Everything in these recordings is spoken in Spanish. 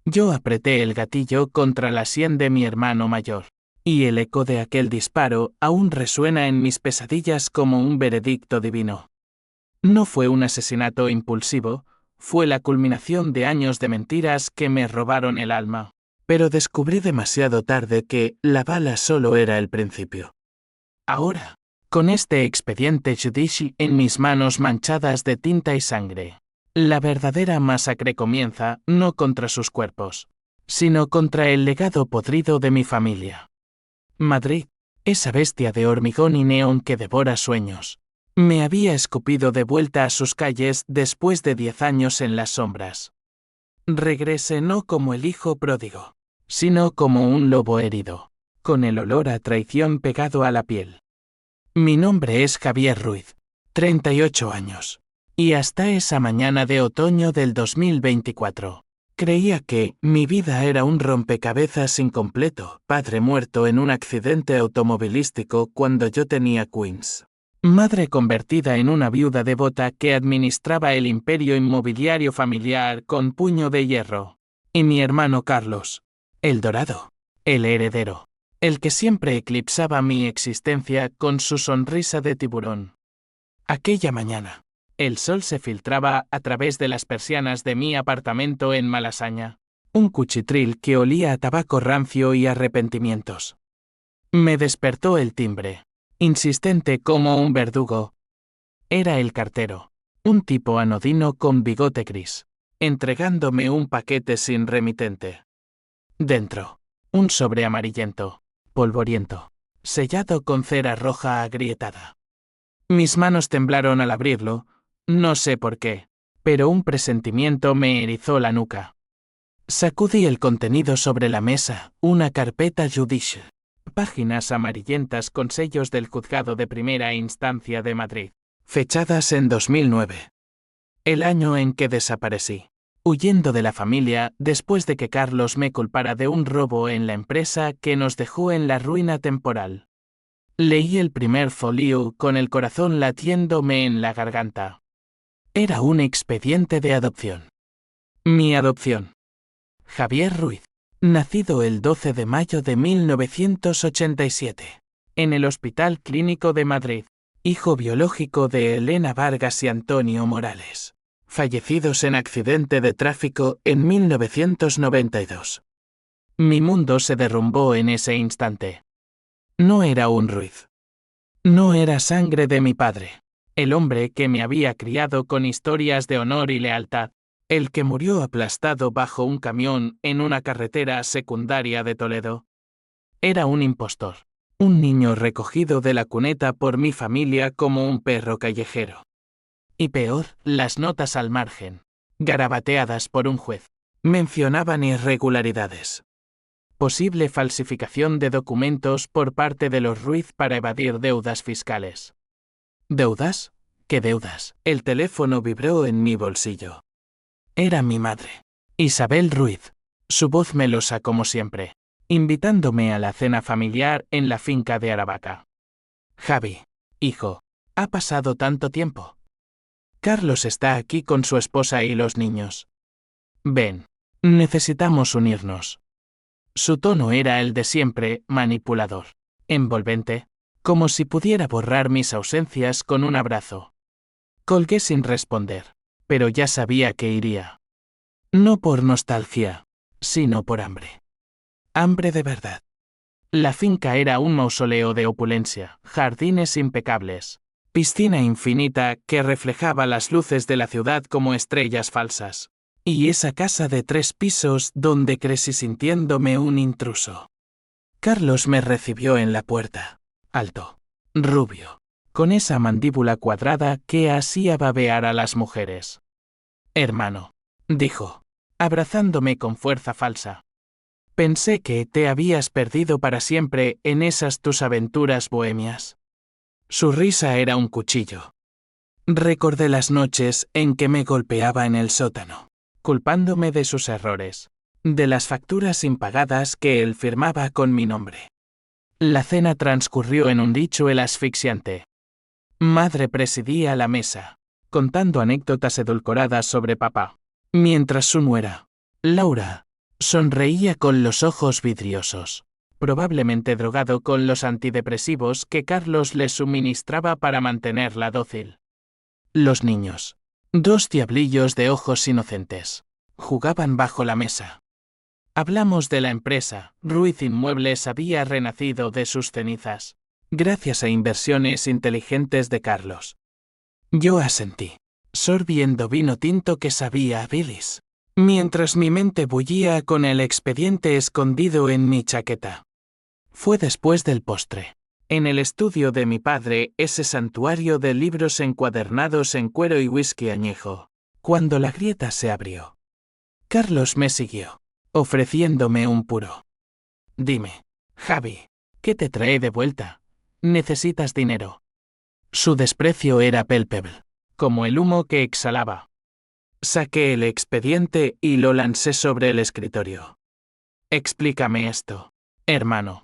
Yo apreté el gatillo contra la sien de mi hermano mayor, y el eco de aquel disparo aún resuena en mis pesadillas como un veredicto divino. No fue un asesinato impulsivo, fue la culminación de años de mentiras que me robaron el alma. Pero descubrí demasiado tarde que la bala solo era el principio. Ahora, con este expediente judicial en mis manos manchadas de tinta y sangre, la verdadera masacre comienza no contra sus cuerpos, sino contra el legado podrido de mi familia. Madrid, esa bestia de hormigón y neón que devora sueños, me había escupido de vuelta a sus calles después de 10 años en las sombras. Regresé no como el hijo pródigo, sino como un lobo herido, con el olor a traición pegado a la piel. Mi nombre es Javier Ruiz, 38 años, y hasta esa mañana de otoño del 2024, creía que mi vida era un rompecabezas incompleto, padre muerto en un accidente automovilístico cuando yo tenía Queens. Madre convertida en una viuda devota que administraba el imperio inmobiliario familiar con puño de hierro. Y mi hermano Carlos, el dorado, el heredero, el que siempre eclipsaba mi existencia con su sonrisa de tiburón. Aquella mañana, el sol se filtraba a través de las persianas de mi apartamento en Malasaña, un cuchitril que olía a tabaco rancio y arrepentimientos. Me despertó el timbre, insistente como un verdugo. Era el cartero, un tipo anodino con bigote gris, entregándome un paquete sin remitente. Dentro, un sobre amarillento, polvoriento, sellado con cera roja agrietada. Mis manos temblaron al abrirlo, no sé por qué, pero un presentimiento me erizó la nuca. Sacudí el contenido sobre la mesa, una carpeta judicial. Páginas amarillentas con sellos del Juzgado de Primera Instancia de Madrid, fechadas en 2009. El año en que desaparecí, huyendo de la familia después de que Carlos me culpara de un robo en la empresa que nos dejó en la ruina temporal. Leí el primer folio con el corazón latiéndome en la garganta. Era un expediente de adopción. Mi adopción. Javier Ruiz. Nacido el 12 de mayo de 1987, en el Hospital Clínico de Madrid, hijo biológico de Elena Vargas y Antonio Morales, fallecidos en accidente de tráfico en 1992. Mi mundo se derrumbó en ese instante. No era un Ruiz. No era sangre de mi padre, el hombre que me había criado con historias de honor y lealtad. El que murió aplastado bajo un camión en una carretera secundaria de Toledo. Era un impostor, un niño recogido de la cuneta por mi familia como un perro callejero. Y peor, las notas al margen, garabateadas por un juez, mencionaban irregularidades. Posible falsificación de documentos por parte de los Ruiz para evadir deudas fiscales. ¿Deudas? ¿Qué deudas? El teléfono vibró en mi bolsillo. Era mi madre, Isabel Ruiz, su voz melosa como siempre, invitándome a la cena familiar en la finca de Aravaca. Javi, hijo, ha pasado tanto tiempo. Carlos está aquí con su esposa y los niños. Ven, necesitamos unirnos. Su tono era el de siempre, manipulador, envolvente, como si pudiera borrar mis ausencias con un abrazo. Colgué sin responder, pero ya sabía que iría. No por nostalgia, sino por hambre. Hambre de verdad. La finca era un mausoleo de opulencia, jardines impecables, piscina infinita que reflejaba las luces de la ciudad como estrellas falsas, y esa casa de 3 pisos donde crecí sintiéndome un intruso. Carlos me recibió en la puerta, alto, rubio, con esa mandíbula cuadrada que hacía babear a las mujeres. Hermano, dijo, abrazándome con fuerza falsa. Pensé que te habías perdido para siempre en esas tus aventuras bohemias. Su risa era un cuchillo. Recordé las noches en que me golpeaba en el sótano, culpándome de sus errores, de las facturas impagadas que él firmaba con mi nombre. La cena transcurrió en un ritual asfixiante. Madre presidía la mesa, contando anécdotas edulcoradas sobre papá, mientras su nuera, Laura, Sonreía con los ojos vidriosos, probablemente drogado con los antidepresivos que Carlos le suministraba para mantenerla dócil. Los niños, dos diablillos de ojos inocentes, jugaban bajo la mesa. Hablamos de la empresa. Ruiz Inmuebles había renacido de sus cenizas, gracias a inversiones inteligentes de Carlos. Yo asentí, sorbiendo vino tinto que sabía a bilis, mientras mi mente bullía con el expediente escondido en mi chaqueta. Fue después del postre, en el estudio de mi padre, ese santuario de libros encuadernados en cuero y whisky añejo, cuando la grieta se abrió. Carlos me siguió, ofreciéndome un puro. Dime, Javi, ¿qué te trae de vuelta? ¿Necesitas dinero? Su desprecio era palpable, como el humo que exhalaba. Saqué el expediente y lo lancé sobre el escritorio. Explícame esto, hermano.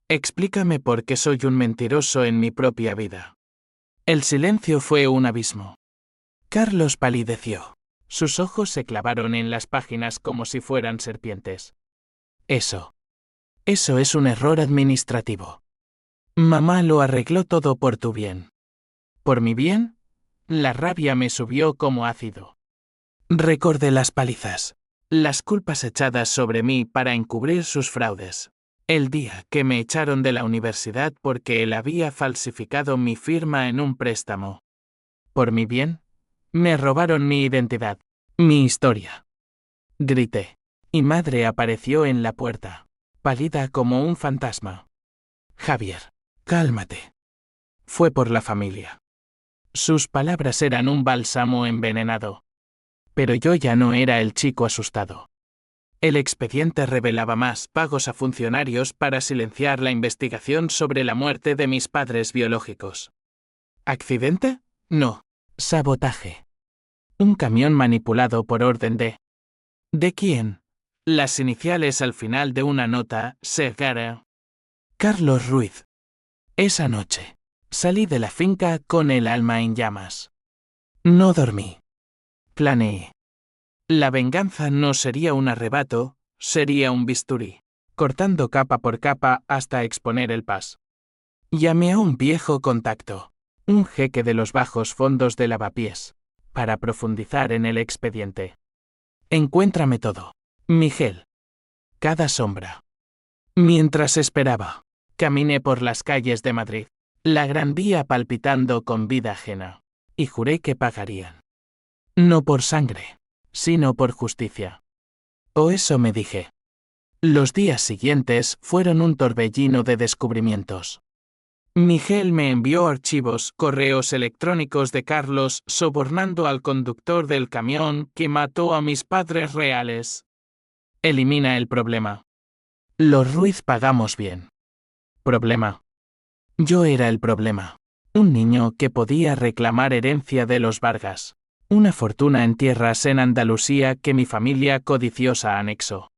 Explícame por qué soy un mentiroso en mi propia vida. El silencio fue un abismo. Carlos palideció. Sus ojos se clavaron en las páginas como si fueran serpientes. Eso es un error administrativo. Mamá lo arregló todo por tu bien. ¿Por mi bien? La rabia me subió como ácido. Recordé las palizas, las culpas echadas sobre mí para encubrir sus fraudes. El día que me echaron de la universidad porque él había falsificado mi firma en un préstamo. ¿Por mi bien? Me robaron mi identidad, mi historia. Grité, y madre apareció en la puerta, pálida como un fantasma. Javier, cálmate. Fue por la familia. Sus palabras eran un bálsamo envenenado. Pero yo ya no era el chico asustado. El expediente revelaba más pagos a funcionarios para silenciar la investigación sobre la muerte de mis padres biológicos. ¿Accidente? No. Sabotaje. Un camión manipulado por orden de... ¿De quién? Las iniciales al final de una nota, Segara. Carlos Ruiz. Esa noche, salí de la finca con el alma en llamas. No dormí. Planeé. La venganza no sería un arrebato, sería un bisturí, cortando capa por capa hasta exponer el pas. Llamé a un viejo contacto, un jeque de los bajos fondos de Lavapiés, para profundizar en el expediente. Encuéntrame todo, Miguel. Cada sombra. Mientras esperaba, caminé por las calles de Madrid, la Gran Vía palpitando con vida ajena, y juré que pagarían. No por sangre, sino por justicia. O eso me dije. Los días siguientes fueron un torbellino de descubrimientos. Miguel me envió archivos, correos electrónicos de Carlos sobornando al conductor del camión que mató a mis padres reales. Elimina el problema. Los Ruiz pagamos bien. Problema. Yo era el problema. Un niño que podía reclamar herencia de los Vargas. Una fortuna en tierras en Andalucía que mi familia codiciosa anexó.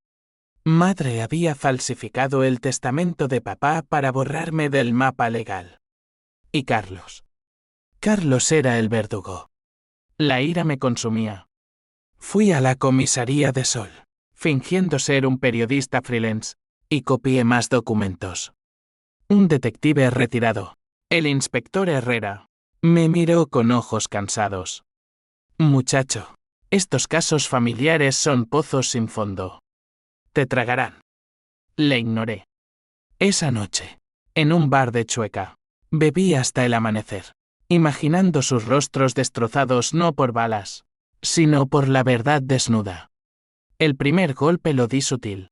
Madre había falsificado el testamento de papá para borrarme del mapa legal. Y Carlos. Carlos era el verdugo. La ira me consumía. Fui a la comisaría de Sol, fingiendo ser un periodista freelance, y copié más documentos. Un detective retirado, el inspector Herrera, me miró con ojos cansados. Muchacho, estos casos familiares son pozos sin fondo. Te tragarán. Le ignoré. Esa noche, en un bar de Chueca, bebí hasta el amanecer, imaginando sus rostros destrozados no por balas, sino por la verdad desnuda. El primer golpe lo di sutil.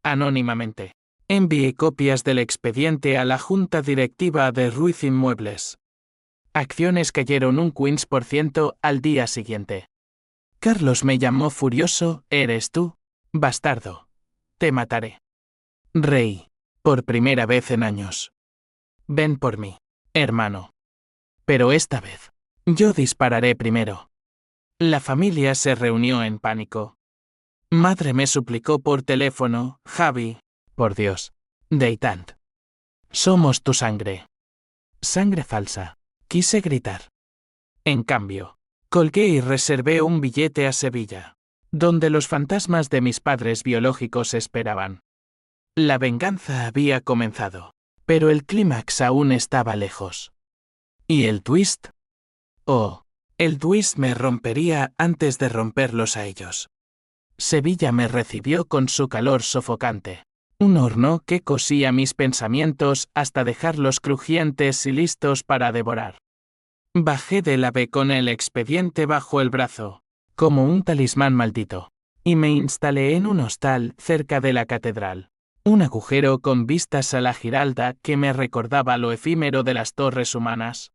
Anónimamente, envié copias del expediente a la junta directiva de Ruiz Inmuebles. Acciones cayeron un 15% al día siguiente. Carlos me llamó furioso, ¿eres tú? Bastardo. Te mataré. Reí, por primera vez en años. Ven por mí, hermano. Pero esta vez, yo dispararé primero. La familia se reunió en pánico. Madre me suplicó por teléfono, Javi, por Dios, Deitant. Somos tu sangre. Sangre falsa, quise gritar. En cambio, colgué y reservé un billete a Sevilla. donde los fantasmas de mis padres biológicos esperaban. La venganza había comenzado, pero el clímax aún estaba lejos. ¿Y el twist? Oh, el twist me rompería antes de romperlos a ellos. Sevilla me recibió con su calor sofocante. Un horno que cosía mis pensamientos hasta dejarlos crujientes y listos para devorar. Bajé del AVE con el expediente bajo el brazo, como un talismán maldito, y me instalé en un hostal cerca de la catedral. Un agujero con vistas a la Giralda que me recordaba lo efímero de las torres humanas.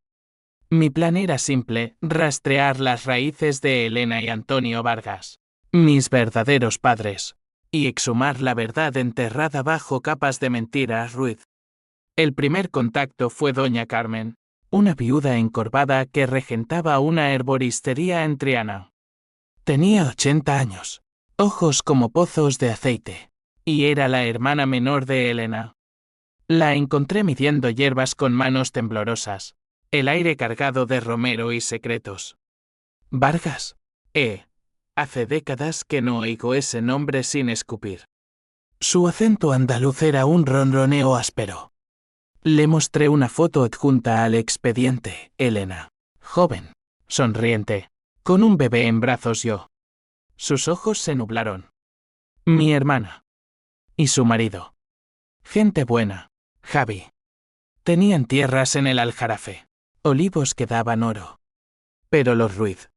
Mi plan era simple, rastrear las raíces de Elena y Antonio Vargas, mis verdaderos padres, y exhumar la verdad enterrada bajo capas de mentiras ruiz. El primer contacto fue doña Carmen, una viuda encorvada que regentaba una herboristería en Triana. Tenía 80 años, ojos como pozos de aceite, y era la hermana menor de Elena. La encontré midiendo hierbas con manos temblorosas, el aire cargado de romero y secretos. Vargas. Hace décadas que no oigo ese nombre sin escupir. Su acento andaluz era un ronroneo áspero. Le mostré una foto adjunta al expediente, Elena, joven, sonriente, con un bebé en brazos yo. Sus ojos se nublaron. Mi hermana. Y su marido. Gente buena, Javi. Tenían tierras en el Aljarafe, olivos que daban oro. Pero los Ruiz.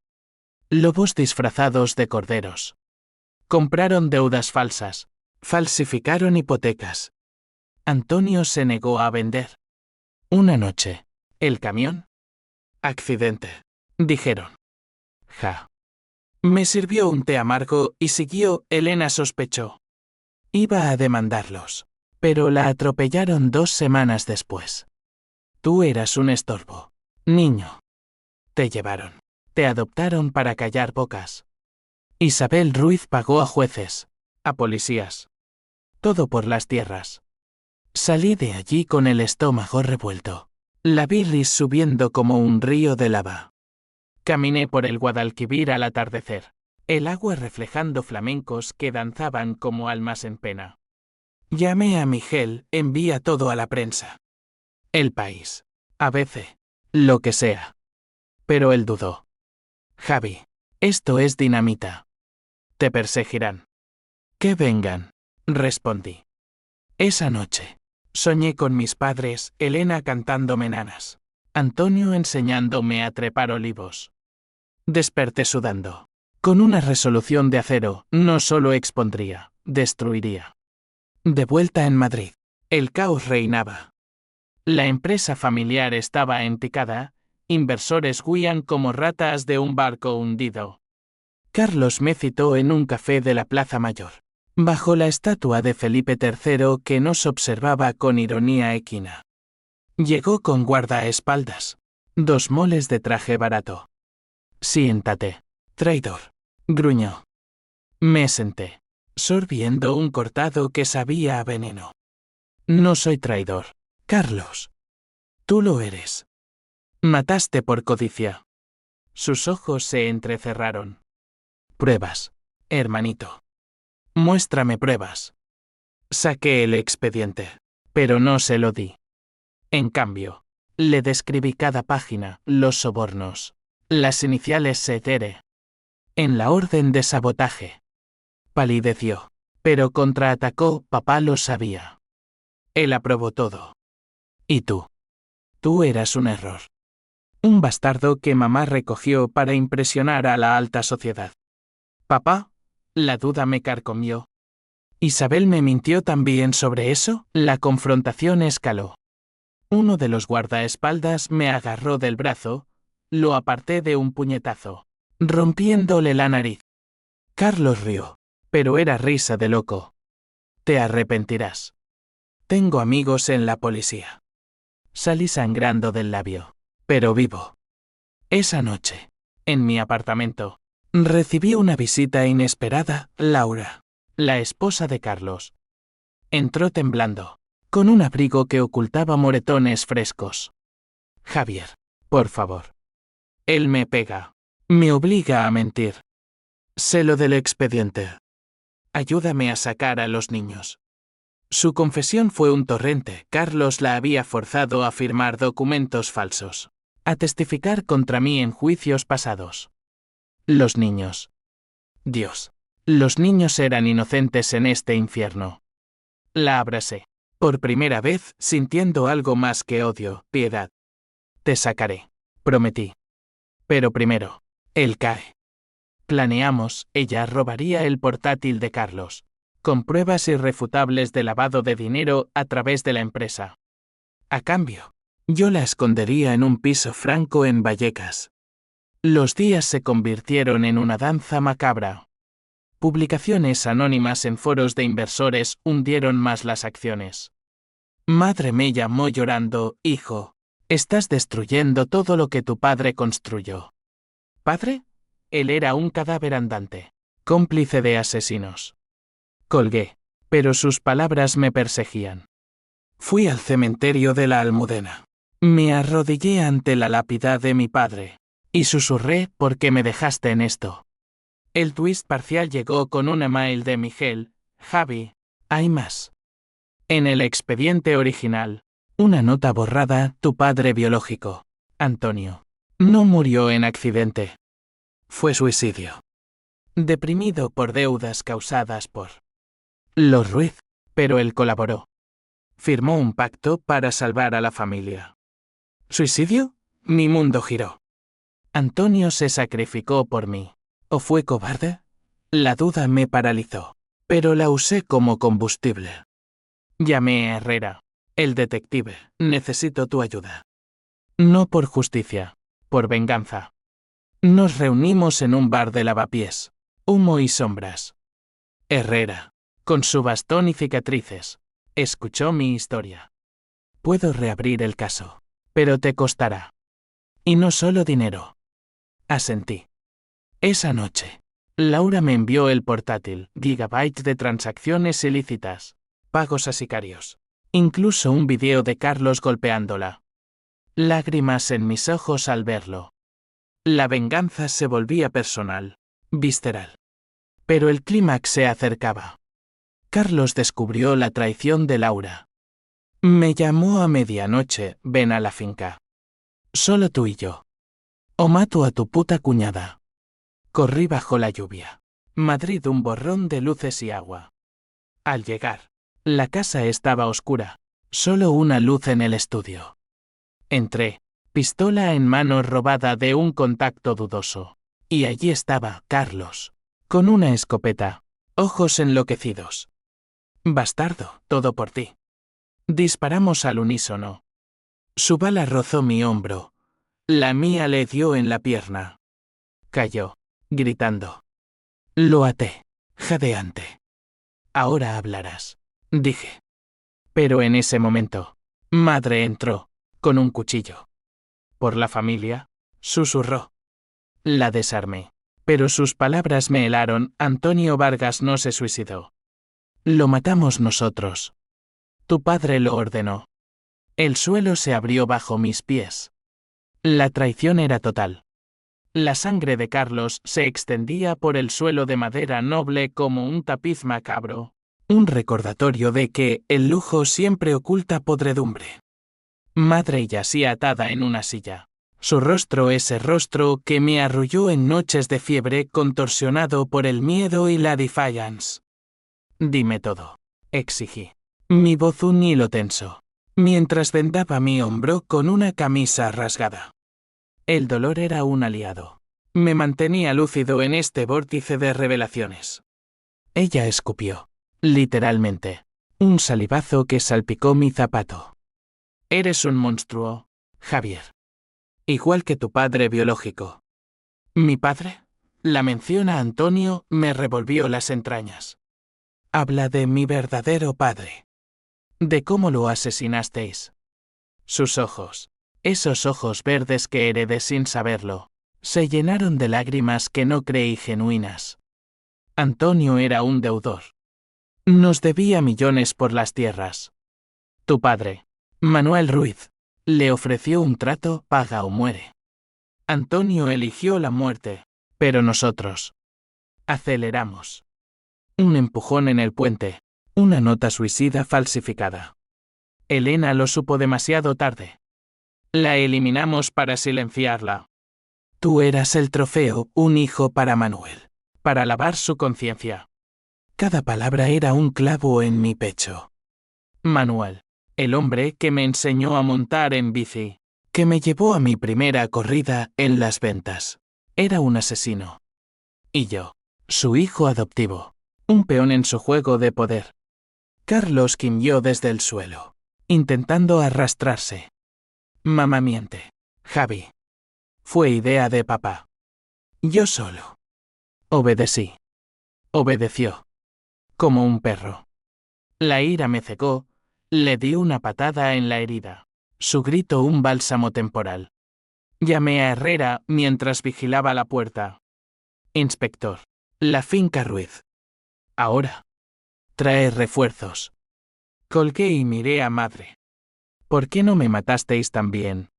Lobos disfrazados de corderos. Compraron deudas falsas, falsificaron hipotecas. Antonio se negó a vender. Una noche, ¿el camión? Accidente, dijeron. Ja. Me sirvió un té amargo y siguió, Elena sospechó. Iba a demandarlos, pero la atropellaron 2 semanas después. Tú eras un estorbo, niño. Te llevaron, te adoptaron para callar bocas. Isabel Ruiz pagó a jueces, a policías. Todo por las tierras. Salí de allí con el estómago revuelto, la bilis subiendo como un río de lava. Caminé por el Guadalquivir al atardecer, el agua reflejando flamencos que danzaban como almas en pena. Llamé a Miguel, envía todo a la prensa. El País. ABC. Lo que sea. Pero él dudó. Javi, esto es dinamita. Te perseguirán. Que vengan, respondí. Esa noche, soñé con mis padres, Elena cantándome nanas, Antonio enseñándome a trepar olivos. Desperté sudando. Con una resolución de acero, no solo expondría, destruiría. De vuelta en Madrid, el caos reinaba. La empresa familiar estaba en picada, inversores huían como ratas de un barco hundido. Carlos me citó en un café de la Plaza Mayor, bajo la estatua de Felipe III que nos observaba con ironía equina. Llegó con guardaespaldas, 2 moles de traje barato. Siéntate, traidor, gruñó. Me senté, sorbiendo un cortado que sabía a veneno. No soy traidor, Carlos. Tú lo eres. Mataste por codicia. Sus ojos se entrecerraron. Pruebas, hermanito. Muéstrame pruebas. Saqué el expediente, pero no se lo di. En cambio, le describí cada página, los sobornos, las iniciales CTR. En la orden de sabotaje. Palideció, pero contraatacó, papá lo sabía. Él aprobó todo. ¿Y tú? Tú eras un error. Un bastardo que mamá recogió para impresionar a la alta sociedad. Papá, la duda me carcomió. ¿Isabel me mintió también sobre eso? La confrontación escaló. Uno de los guardaespaldas me agarró del brazo, lo aparté de un puñetazo, rompiéndole la nariz. Carlos rió, pero era risa de loco. Te arrepentirás. Tengo amigos en la policía. Salí sangrando del labio, pero vivo. Esa noche, en mi apartamento, recibí una visita inesperada, Laura, la esposa de Carlos. Entró temblando, con un abrigo que ocultaba moretones frescos. Javier, por favor. Él me pega. Me obliga a mentir. Sé lo del expediente. Ayúdame a sacar a los niños. Su confesión fue un torrente. Carlos la había forzado a firmar documentos falsos, a testificar contra mí en juicios pasados. Los niños. Dios. Los niños eran inocentes en este infierno. La abracé. Por primera vez, sintiendo algo más que odio, piedad. Te sacaré. Prometí. Pero primero, él cae. Planeamos, ella robaría el portátil de Carlos, con pruebas irrefutables de lavado de dinero a través de la empresa. A cambio, yo la escondería en un piso franco en Vallecas. Los días se convirtieron en una danza macabra. Publicaciones anónimas en foros de inversores hundieron más las acciones. Madre me llamó llorando, hijo, estás destruyendo todo lo que tu padre construyó. ¿Padre? Él era un cadáver andante, cómplice de asesinos. Colgué, pero sus palabras me perseguían. Fui al cementerio de la Almudena. Me arrodillé ante la lápida de mi padre, y susurré, ¿por qué me dejaste en esto? El twist parcial llegó con una mail de Miguel, Javi, hay más. En el expediente original, una nota borrada, tu padre biológico, Antonio, no murió en accidente. Fue suicidio. Deprimido por deudas causadas por los Ruiz, pero él colaboró. Firmó un pacto para salvar a la familia. ¿Suicidio? Mi mundo giró. Antonio se sacrificó por mí. ¿O fue cobarde? La duda me paralizó, pero la usé como combustible. Llamé a Herrera, el detective, necesito tu ayuda. No por justicia, por venganza. Nos reunimos en un bar de lavapiés, humo y sombras. Herrera, con su bastón y cicatrices, escuchó mi historia. Puedo reabrir el caso, pero te costará. Y no solo dinero. Asentí. Esa noche, Laura me envió el portátil, gigabytes de transacciones ilícitas, pagos a sicarios, incluso un video de Carlos golpeándola. Lágrimas en mis ojos al verlo. La venganza se volvía personal, visceral. Pero el clímax se acercaba. Carlos descubrió la traición de Laura. Me llamó a medianoche, ven a la finca. Solo tú y yo. O mato a tu puta cuñada. Corrí bajo la lluvia. Madrid, un borrón de luces y agua. Al llegar, la casa estaba oscura, solo una luz en el estudio. Entré, pistola en mano robada de un contacto dudoso. Y allí estaba Carlos, con una escopeta, ojos enloquecidos. Bastardo, todo por ti. Disparamos al unísono. Su bala rozó mi hombro. La mía le dio en la pierna. Cayó, gritando. Lo até, jadeante. Ahora hablarás, dije. Pero en ese momento, madre entró, con un cuchillo. Por la familia, susurró. La desarmé, pero sus palabras me helaron. Antonio Vargas no se suicidó. Lo matamos nosotros. Tu padre lo ordenó. El suelo se abrió bajo mis pies. La traición era total. La sangre de Carlos se extendía por el suelo de madera noble como un tapiz macabro. Un recordatorio de que el lujo siempre oculta podredumbre. Madre yacía atada en una silla. Su rostro, ese rostro que me arrulló en noches de fiebre, contorsionado por el miedo y la defiance. Dime todo, exigí. Mi voz un hilo tenso, mientras vendaba mi hombro con una camisa rasgada. El dolor era un aliado. Me mantenía lúcido en este vórtice de revelaciones. Ella escupió, literalmente, un salivazo que salpicó mi zapato. Eres un monstruo, Javier. Igual que tu padre biológico. ¿Mi padre? La mención a Antonio me revolvió las entrañas. Habla de mi verdadero padre. De cómo lo asesinasteis. Sus ojos, esos ojos verdes que heredé sin saberlo, se llenaron de lágrimas que no creí genuinas. Antonio era un deudor. Nos debía millones por las tierras. Tu padre, Manuel Ruiz, le ofreció un trato, paga o muere. Antonio eligió la muerte, pero nosotros. Aceleramos. Un empujón en el puente. Una nota suicida falsificada. Elena lo supo demasiado tarde. La eliminamos para silenciarla. Tú eras el trofeo, un hijo para Manuel. Para lavar su conciencia. Cada palabra era un clavo en mi pecho. Manuel, el hombre que me enseñó a montar en bici, que me llevó a mi primera corrida en las ventas, era un asesino. Y yo, su hijo adoptivo, un peón en su juego de poder. Carlos gimió desde el suelo, intentando arrastrarse. Mamá miente. Javi. Fue idea de papá. Yo solo. Obedecí. Obedeció. Como un perro. La ira me cegó, le di una patada en la herida. Su grito un bálsamo temporal. Llamé a Herrera mientras vigilaba la puerta. Inspector. La finca Ruiz. Ahora. Trae refuerzos. Colgué y miré a madre. ¿Por qué no me matasteis también?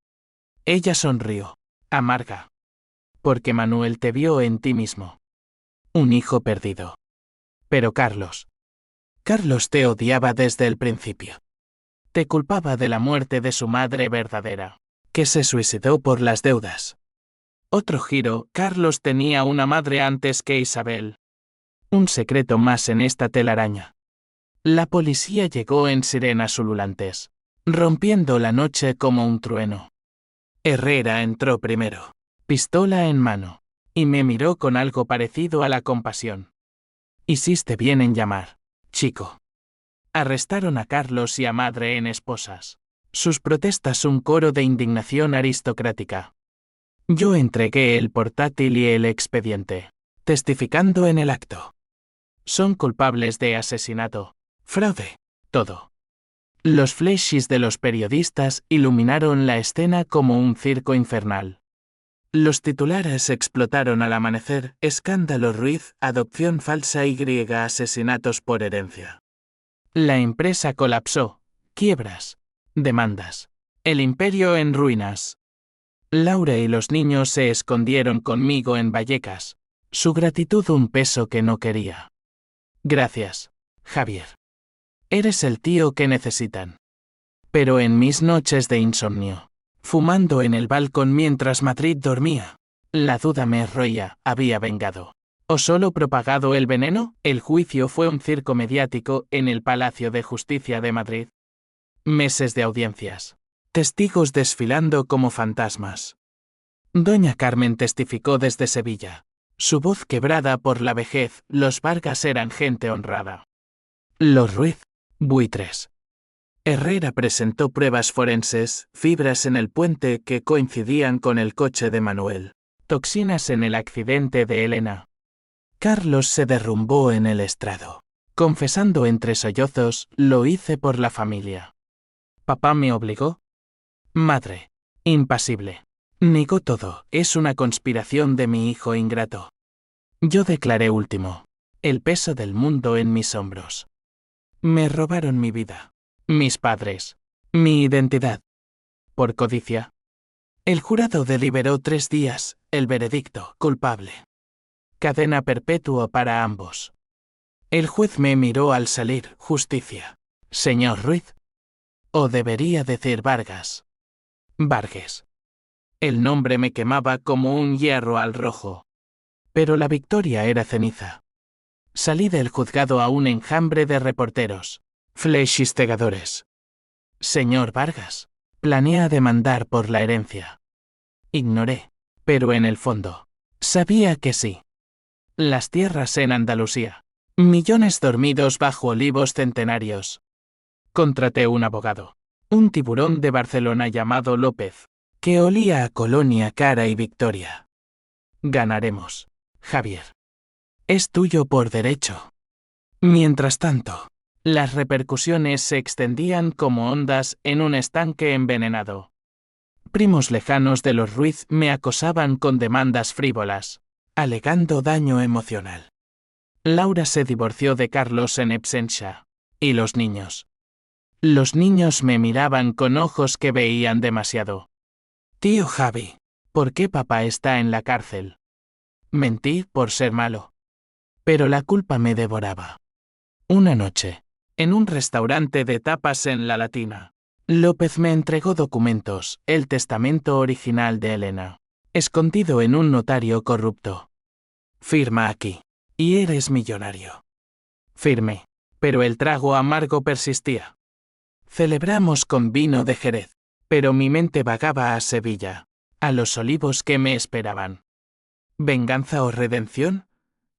Ella sonrió, amarga. Porque Manuel te vio en ti mismo. Un hijo perdido. Pero Carlos te odiaba desde el principio. Te culpaba de la muerte de su madre verdadera, que se suicidó por las deudas. Otro giro, Carlos tenía una madre antes que Isabel. Un secreto más en esta telaraña. La policía llegó en sirenas ululantes, rompiendo la noche como un trueno. Herrera entró primero, pistola en mano, y me miró con algo parecido a la compasión. Hiciste bien en llamar, chico. Arrestaron a Carlos y a madre en esposas. Sus protestas un coro de indignación aristocrática. Yo entregué el portátil y el expediente, testificando en el acto. Son culpables de asesinato, fraude, todo. Los flashes de los periodistas iluminaron la escena como un circo infernal. Los titulares explotaron al amanecer: escándalo Ruiz, adopción falsa y asesinatos por herencia. La empresa colapsó, quiebras, demandas. El imperio en ruinas. Laura y los niños se escondieron conmigo en Vallecas. Su gratitud un peso que no quería. Gracias, Javier. Eres el tío que necesitan. Pero en mis noches de insomnio, fumando en el balcón mientras Madrid dormía, la duda me roía, ¿había vengado o solo propagado el veneno? El juicio fue un circo mediático en el Palacio de Justicia de Madrid. Meses de audiencias. Testigos desfilando como fantasmas. Doña Carmen testificó desde Sevilla. Su voz quebrada por la vejez, los Vargas eran gente honrada. Los Ruiz, buitres. Herrera presentó pruebas forenses, fibras en el puente que coincidían con el coche de Manuel, toxinas en el accidente de Elena. Carlos se derrumbó en el estrado, confesando entre sollozos: lo hice por la familia. ¿Papá me obligó? Madre, impasible, negó todo: es una conspiración de mi hijo ingrato. Yo declaré último, el peso del mundo en mis hombros. Me robaron mi vida, mis padres, mi identidad. Por codicia. El jurado deliberó 3 días, el veredicto: culpable. Cadena perpetua para ambos. El juez me miró al salir: justicia. Señor Ruiz. O debería decir Vargas. Vargas. El nombre me quemaba como un hierro al rojo. Pero la victoria era ceniza. Salí del juzgado a un enjambre de reporteros, flashes cegadores. Señor Vargas, planea demandar por la herencia. Ignoré, pero en el fondo, sabía que sí. Las tierras en Andalucía. Millones dormidos bajo olivos centenarios. Contraté un abogado, un tiburón de Barcelona llamado López, que olía a colonia cara y victoria. Ganaremos, Javier. Es tuyo por derecho. Mientras tanto, las repercusiones se extendían como ondas en un estanque envenenado. Primos lejanos de los Ruiz me acosaban con demandas frívolas, alegando daño emocional. Laura se divorció de Carlos en absentia. ¿Y los niños? Los niños me miraban con ojos que veían demasiado. Tío Javi, ¿por qué papá está en la cárcel? Mentí por ser malo. Pero la culpa me devoraba. Una noche, en un restaurante de tapas en La Latina, López me entregó documentos, el testamento original de Elena, escondido en un notario corrupto. Firma aquí, y eres millonario. Firmé, pero el trago amargo persistía. Celebramos con vino de Jerez, pero mi mente vagaba a Sevilla, a los olivos que me esperaban. ¿Venganza o redención?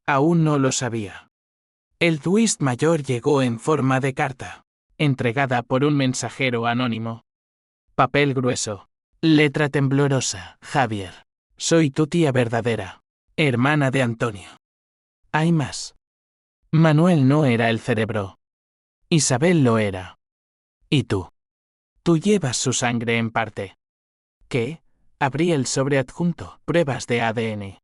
Aún no lo sabía. El twist mayor llegó en forma de carta, entregada por un mensajero anónimo. Papel grueso. Letra temblorosa. Javier. Soy tu tía verdadera, hermana de Antonio. Hay más. Manuel no era el cerebro. Isabel lo era. ¿Y tú? Tú llevas su sangre en parte. ¿Qué? Abrí el sobre adjunto. Pruebas de ADN.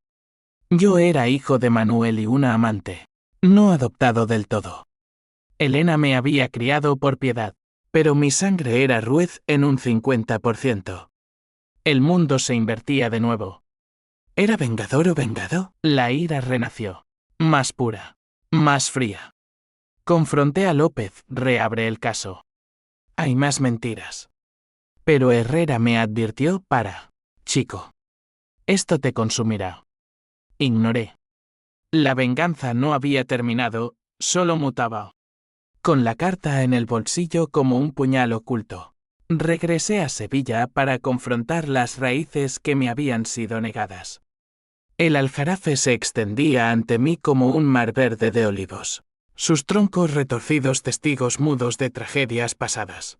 Yo era hijo de Manuel y una amante. No adoptado del todo. Elena me había criado por piedad, pero mi sangre era Ruiz en un 50%. El mundo se invertía de nuevo. ¿Era vengador o vengado? La ira renació. Más pura. Más fría. Confronté a López, reabre el caso. Hay más mentiras. Pero Herrera me advirtió chico. Esto te consumirá. Ignoré. La venganza no había terminado, solo mutaba. Con la carta en el bolsillo como un puñal oculto, regresé a Sevilla para confrontar las raíces que me habían sido negadas. El aljarafe se extendía ante mí como un mar verde de olivos, sus troncos retorcidos testigos mudos de tragedias pasadas.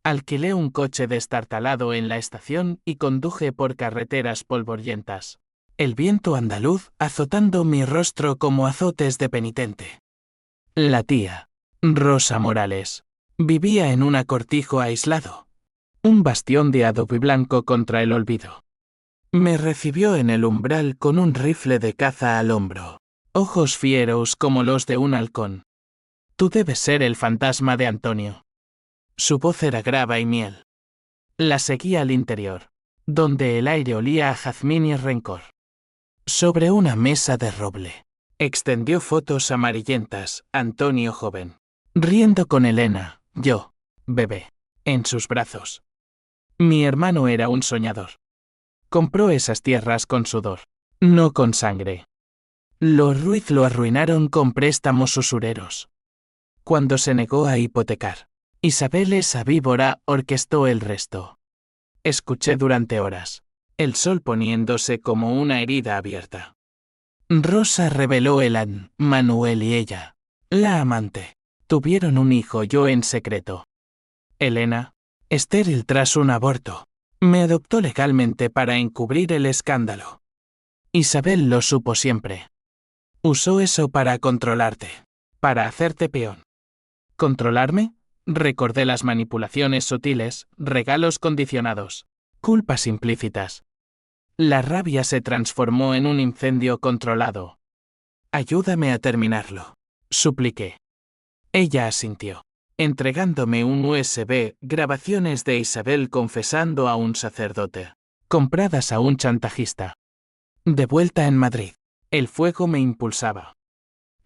Alquilé un coche destartalado en la estación y conduje por carreteras polvorientas, el viento andaluz azotando mi rostro como azotes de penitente. La tía, Rosa Morales, vivía en un cortijo aislado, un bastión de adobe blanco contra el olvido. Me recibió en el umbral con un rifle de caza al hombro, ojos fieros como los de un halcón. Tú debes ser el fantasma de Antonio. Su voz era grava y miel. La seguí al interior, donde el aire olía a jazmín y rencor. Sobre una mesa de roble, extendió fotos amarillentas, Antonio joven, riendo con Elena, yo, bebé, en sus brazos. Mi hermano era un soñador. Compró esas tierras con sudor, no con sangre. Los Ruiz lo arruinaron con préstamos usureros. Cuando se negó a hipotecar, Isabel esa víbora orquestó el resto. Escuché durante horas, el sol poniéndose como una herida abierta. Rosa reveló Manuel y ella, la amante, tuvieron un hijo yo en secreto. Elena, estéril tras un aborto, me adoptó legalmente para encubrir el escándalo. Isabel lo supo siempre. Usó eso para controlarte, para hacerte peón. ¿Controlarme? Recordé las manipulaciones sutiles, regalos condicionados, culpas implícitas. La rabia se transformó en un incendio controlado. Ayúdame a terminarlo, supliqué. Ella asintió, entregándome un USB, grabaciones de Isabel confesando a un sacerdote, compradas a un chantajista. De vuelta en Madrid, el fuego me impulsaba.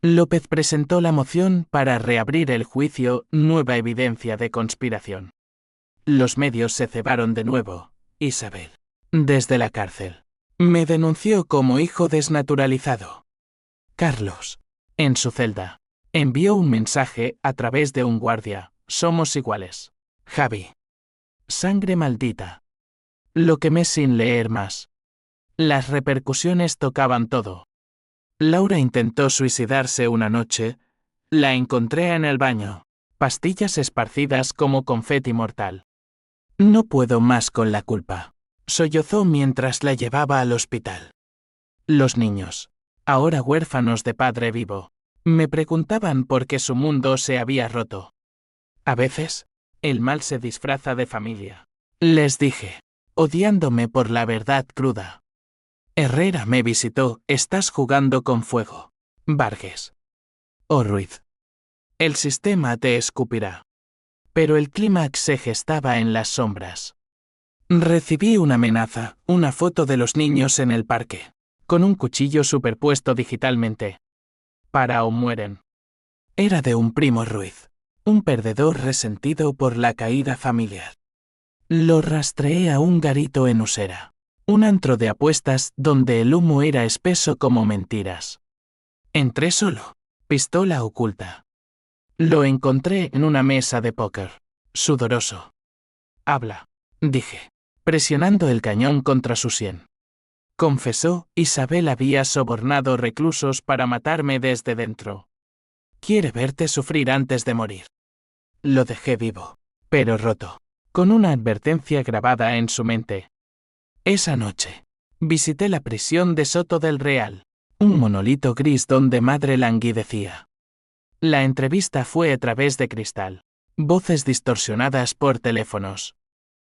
López presentó la moción para reabrir el juicio, nueva evidencia de conspiración. Los medios se cebaron de nuevo. Isabel, desde la cárcel, me denunció como hijo desnaturalizado. Carlos, en su celda, envió un mensaje a través de un guardia: somos iguales. Javi. Sangre maldita. Lo quemé sin leer más. Las repercusiones tocaban todo. Laura intentó suicidarse una noche. La encontré en el baño, pastillas esparcidas como confeti mortal. No puedo más con la culpa, sollozó mientras la llevaba al hospital. Los niños, ahora huérfanos de padre vivo, me preguntaban por qué su mundo se había roto. A veces, el mal se disfraza de familia, les dije, odiándome por la verdad cruda. Herrera me visitó, estás jugando con fuego. Vargas. Oh Ruiz. El sistema te escupirá. Pero el clímax se gestaba en las sombras. Recibí una amenaza, una foto de los niños en el parque, con un cuchillo superpuesto digitalmente. para o mueren. Era de un primo Ruiz, un perdedor resentido por la caída familiar. Lo rastreé a un garito en Usera, un antro de apuestas donde el humo era espeso como mentiras. Entré solo, pistola oculta. Lo encontré en una mesa de póker, sudoroso. Habla, dije, presionando el cañón contra su sien. Confesó, Isabel había sobornado reclusos para matarme desde dentro. Quiere verte sufrir antes de morir. Lo dejé vivo, pero roto, con una advertencia grabada en su mente. Esa noche, visité la prisión de Soto del Real, un monolito gris donde madre languidecía. La entrevista fue a través de cristal, voces distorsionadas por teléfonos.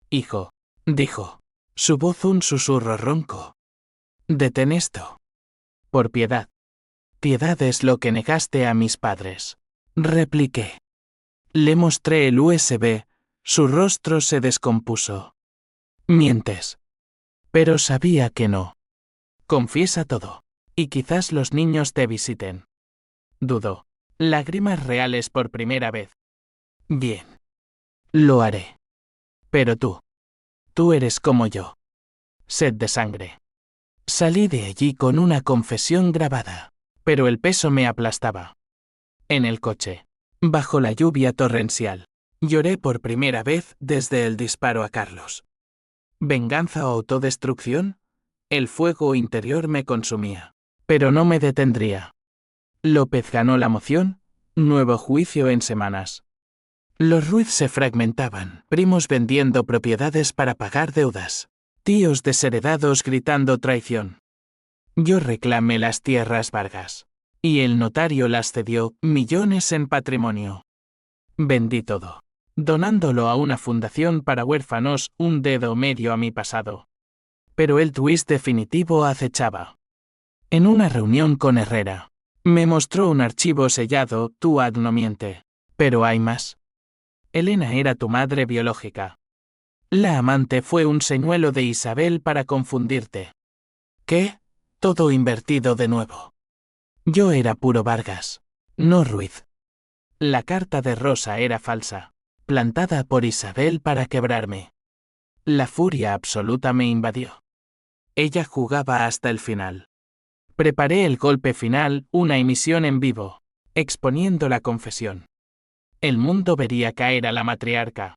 Hijo, dijo, su voz un susurro ronco. Detén esto. Por piedad. Piedad es lo que negaste a mis padres. Repliqué. Le mostré el USB, su rostro se descompuso. Mientes. Pero sabía que no. Confiesa todo, y quizás los niños te visiten. Dudó. Lágrimas reales por primera vez. Bien. Lo haré. Pero tú eres como yo. Sed de sangre. Salí de allí con una confesión grabada, pero el peso me aplastaba. En el coche, bajo la lluvia torrencial, lloré por primera vez desde el disparo a Carlos. ¿Venganza o autodestrucción? El fuego interior me consumía, pero no me detendría. López ganó la moción, nuevo juicio en semanas. Los Ruiz se fragmentaban, primos vendiendo propiedades para pagar deudas, tíos desheredados gritando traición. Yo reclamé las tierras Vargas, y el notario las cedió, millones en patrimonio. Vendí todo, donándolo a una fundación para huérfanos, un dedo medio a mi pasado. Pero el twist definitivo acechaba. En una reunión con Herrera, me mostró un archivo sellado, tu ad no miente. Pero hay más. Elena era tu madre biológica. La amante fue un señuelo de Isabel para confundirte. ¿Qué? Todo invertido de nuevo. Yo era puro Vargas, no Ruiz. La carta de Rosa era falsa, plantada por Isabel para quebrarme. La furia absoluta me invadió. Ella jugaba hasta el final. Preparé el golpe final, una emisión en vivo, exponiendo la confesión. El mundo vería caer a la matriarca.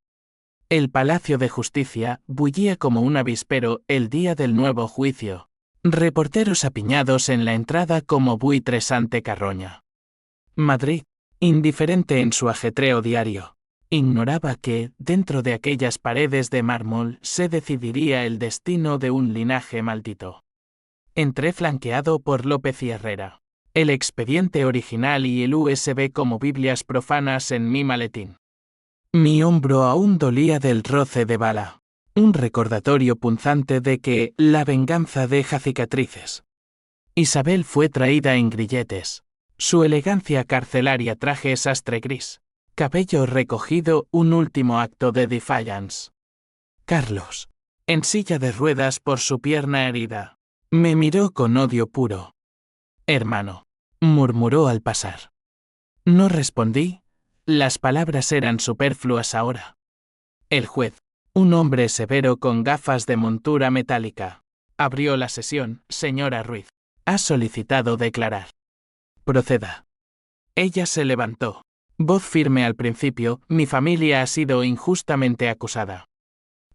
El Palacio de Justicia bullía como un avispero el día del nuevo juicio. Reporteros apiñados en la entrada como buitres ante carroña. Madrid, indiferente en su ajetreo diario, ignoraba que, dentro de aquellas paredes de mármol, se decidiría el destino de un linaje maldito. Entré flanqueado por López y Herrera. El expediente original y el USB como Biblias profanas en mi maletín. Mi hombro aún dolía del roce de bala. Un recordatorio punzante de que la venganza deja cicatrices. Isabel fue traída en grilletes. Su elegancia carcelaria traje sastre gris. Cabello recogido, un último acto de defiance. Carlos, en silla de ruedas por su pierna herida, me miró con odio puro. Hermano, murmuró al pasar. No respondí, las palabras eran superfluas ahora. El juez, un hombre severo con gafas de montura metálica, abrió la sesión. Señora Ruiz, ha solicitado declarar. Proceda. Ella se levantó. Voz firme al principio, mi familia ha sido injustamente acusada.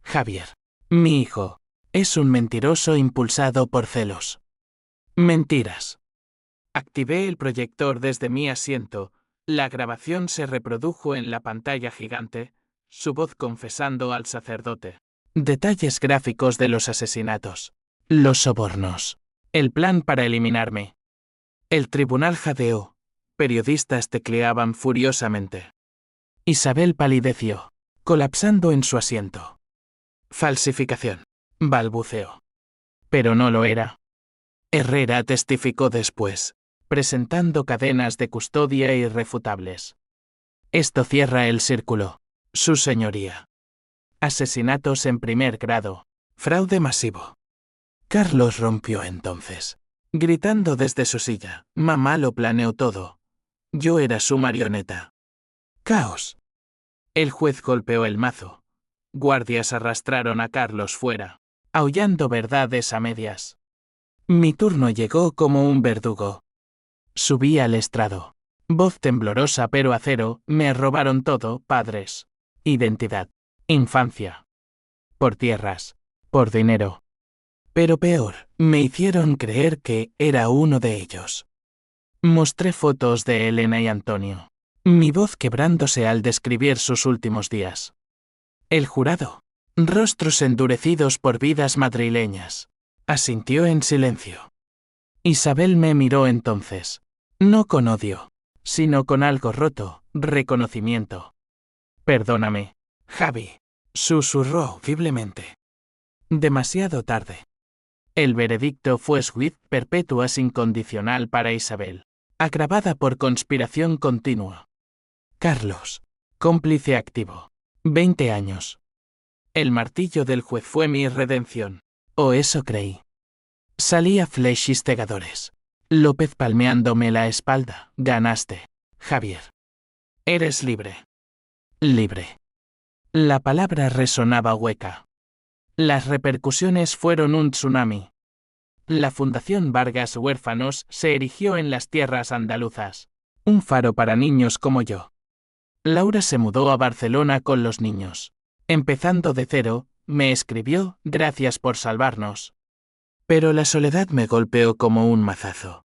Javier, mi hijo, es un mentiroso impulsado por celos. Mentiras. Activé el proyector desde mi asiento, la grabación se reprodujo en la pantalla gigante, su voz confesando al sacerdote. Detalles gráficos de los asesinatos. Los sobornos. El plan para eliminarme. El tribunal jadeó. Periodistas tecleaban furiosamente. Isabel palideció, colapsando en su asiento. Falsificación. Balbuceó. Pero no lo era. Herrera testificó después, presentando cadenas de custodia irrefutables. Esto cierra el círculo, su señoría. Asesinatos en primer grado. Fraude masivo. Carlos rompió entonces. Gritando desde su silla, mamá lo planeó todo. Yo era su marioneta. Caos. El juez golpeó el mazo. Guardias arrastraron a Carlos fuera, aullando verdades a medias. Mi turno llegó como un verdugo. Subí al estrado. Voz temblorosa pero acero, me robaron todo, padres. Identidad. Infancia. Por tierras. Por dinero. Pero peor, me hicieron creer que era uno de ellos. Mostré fotos de Elena y Antonio. Mi voz quebrándose al describir sus últimos días. El jurado. Rostros endurecidos por vidas madrileñas. Asintió en silencio. Isabel me miró entonces. No con odio, sino con algo roto, reconocimiento. Perdóname, Javi, susurró audiblemente. Demasiado tarde. El veredicto fue suite perpetuas incondicional para Isabel, agravada por conspiración continua. Carlos, cómplice activo. 20 años. El martillo del juez fue mi redención. O eso creí. Salí a flechas cegadores. López palmeándome la espalda. Ganaste, Javier. Eres libre. Libre. La palabra resonaba hueca. Las repercusiones fueron un tsunami. La Fundación Vargas Huérfanos se erigió en las tierras andaluzas. Un faro para niños como yo. Laura se mudó a Barcelona con los niños. Empezando de cero, me escribió, gracias por salvarnos. Pero la soledad me golpeó como un mazazo.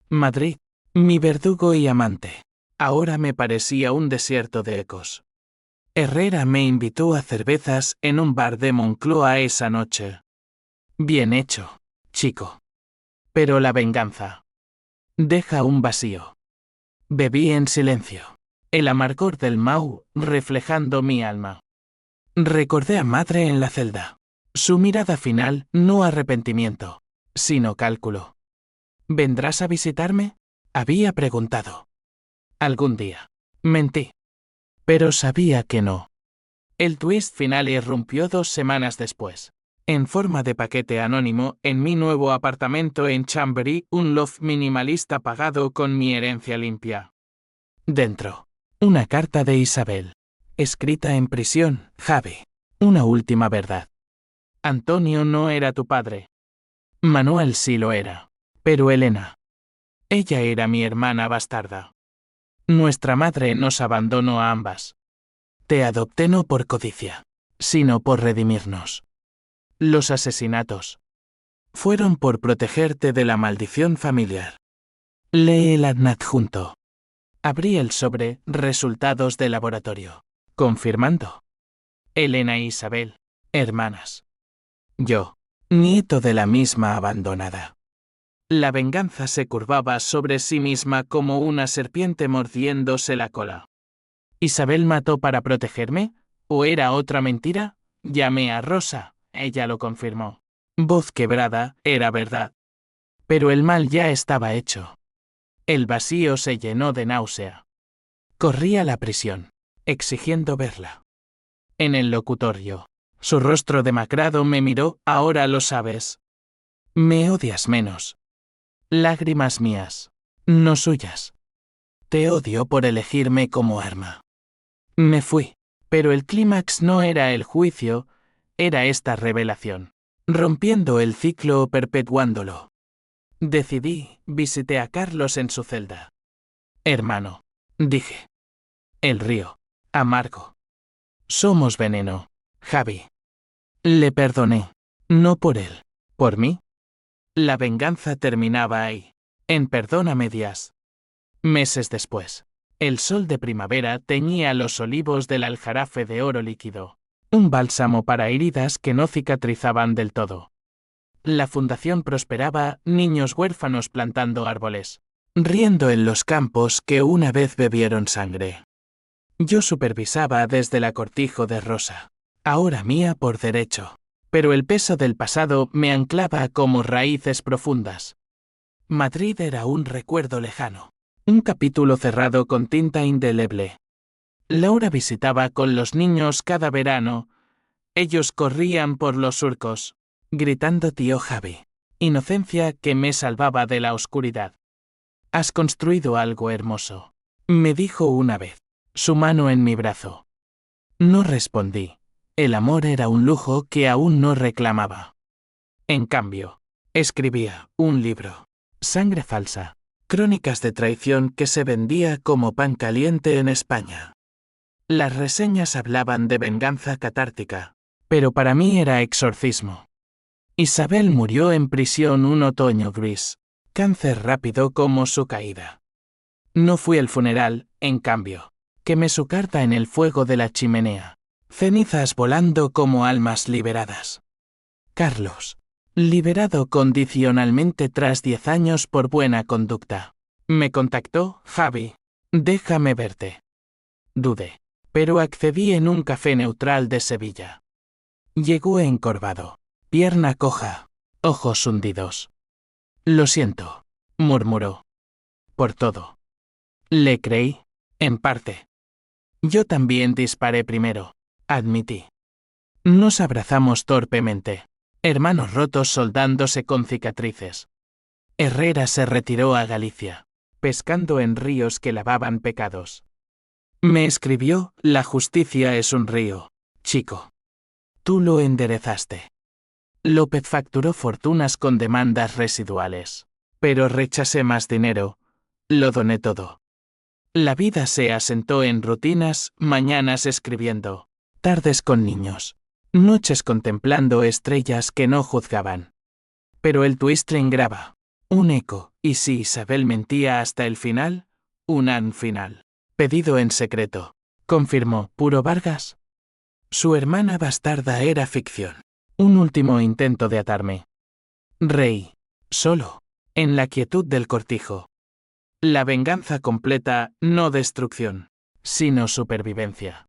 Madrid, mi verdugo y amante, ahora me parecía un desierto de ecos. Herrera me invitó a cervezas en un bar de Moncloa esa noche. Bien hecho, chico. Pero la venganza deja un vacío. Bebí en silencio. El amargor del Mau, reflejando mi alma. Recordé a madre en la celda. Su mirada final, no arrepentimiento, sino cálculo. ¿Vendrás a visitarme? Había preguntado. Algún día. Mentí. Pero sabía que no. El twist final irrumpió 2 semanas después. En forma de paquete anónimo, en mi nuevo apartamento en Chamberí, un loft minimalista pagado con mi herencia limpia. Dentro. Una carta de Isabel. Escrita en prisión, Javi. Una última verdad. Antonio no era tu padre. Manuel sí lo era. Pero Elena. Ella era mi hermana bastarda. Nuestra madre nos abandonó a ambas. Te adopté no por codicia, sino por redimirnos. Los asesinatos fueron por protegerte de la maldición familiar. Lee el adjunto. Abrí el sobre, resultados de laboratorio. Confirmando. Elena e Isabel, hermanas. Yo, nieto de la misma abandonada. La venganza se curvaba sobre sí misma como una serpiente mordiéndose la cola. ¿Isabel mató para protegerme? ¿O era otra mentira? Llamé a Rosa, ella lo confirmó. Voz quebrada, era verdad. Pero el mal ya estaba hecho. El vacío se llenó de náusea. Corrí a la prisión, exigiendo verla. En el locutorio, su rostro demacrado me miró, ahora lo sabes. Me odias menos. Lágrimas mías, no suyas. Te odio por elegirme como arma. Me fui, pero el clímax no era el juicio, era esta revelación. Rompiendo el ciclo o perpetuándolo. Decidí, visité a Carlos en su celda. Hermano, dije. El río, amargo. Somos veneno, Javi. Le perdoné, no por él, por mí. La venganza terminaba ahí, en perdón a medias. Meses después, el sol de primavera teñía los olivos del aljarafe de oro líquido, un bálsamo para heridas que no cicatrizaban del todo. La fundación prosperaba, niños huérfanos plantando árboles, riendo en los campos que una vez bebieron sangre. Yo supervisaba desde la cortijo de Rosa, ahora mía por derecho, pero el peso del pasado me anclaba como raíces profundas. Madrid era un recuerdo lejano, un capítulo cerrado con tinta indeleble. Laura visitaba con los niños cada verano. Ellos corrían por los surcos, gritando tío Javi. inocencia que me salvaba de la oscuridad. Has construido algo hermoso, me dijo una vez, su mano en mi brazo. No respondí. El amor era un lujo que aún no reclamaba. En cambio, escribía un libro, Sangre falsa, crónicas de traición que se vendía como pan caliente en España. Las reseñas hablaban de venganza catártica, pero para mí era exorcismo. Isabel murió en prisión un otoño gris, cáncer rápido como su caída. No fui al funeral, en cambio. Quemé su carta en el fuego de la chimenea, cenizas volando como almas liberadas. Carlos, liberado condicionalmente tras 10 años por buena conducta. Me contactó, Javi, déjame verte. Dudé, pero accedí en un café neutral de Sevilla. Llegó encorvado, pierna coja, ojos hundidos. Lo siento, murmuró. Por todo. Le creí, en parte. Yo también disparé primero, admití. Nos abrazamos torpemente, hermanos rotos soldándose con cicatrices. Herrera se retiró a Galicia, pescando en ríos que lavaban pecados. Me escribió, la justicia es un río, chico. Tú lo enderezaste. López facturó fortunas con demandas residuales, pero rechacé más dinero, lo doné todo. La vida se asentó en rutinas, mañanas escribiendo, tardes con niños, noches contemplando estrellas que no juzgaban. Pero el twistring graba, un eco, y si Isabel mentía hasta el final, un final. Pedido en secreto, confirmó Puro Vargas. Su hermana bastarda era ficción. Un último intento de atarme. Reí, solo, en la quietud del cortijo. La venganza completa, no destrucción, sino supervivencia.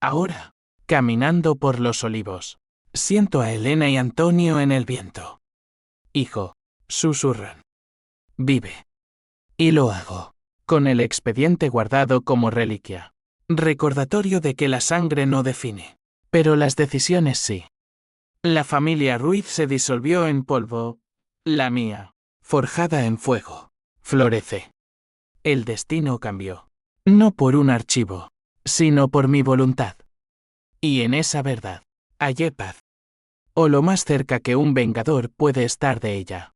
Ahora, caminando por los olivos, siento a Elena y Antonio en el viento. Hijo, susurran. Vive. Y lo hago, con el expediente guardado como reliquia. Recordatorio de que la sangre no define, pero las decisiones sí. La familia Ruiz se disolvió en polvo, la mía, forjada en fuego, florece. El destino cambió. No por un archivo, sino por mi voluntad. Y en esa verdad, hallé paz. O lo más cerca que un vengador puede estar de ella.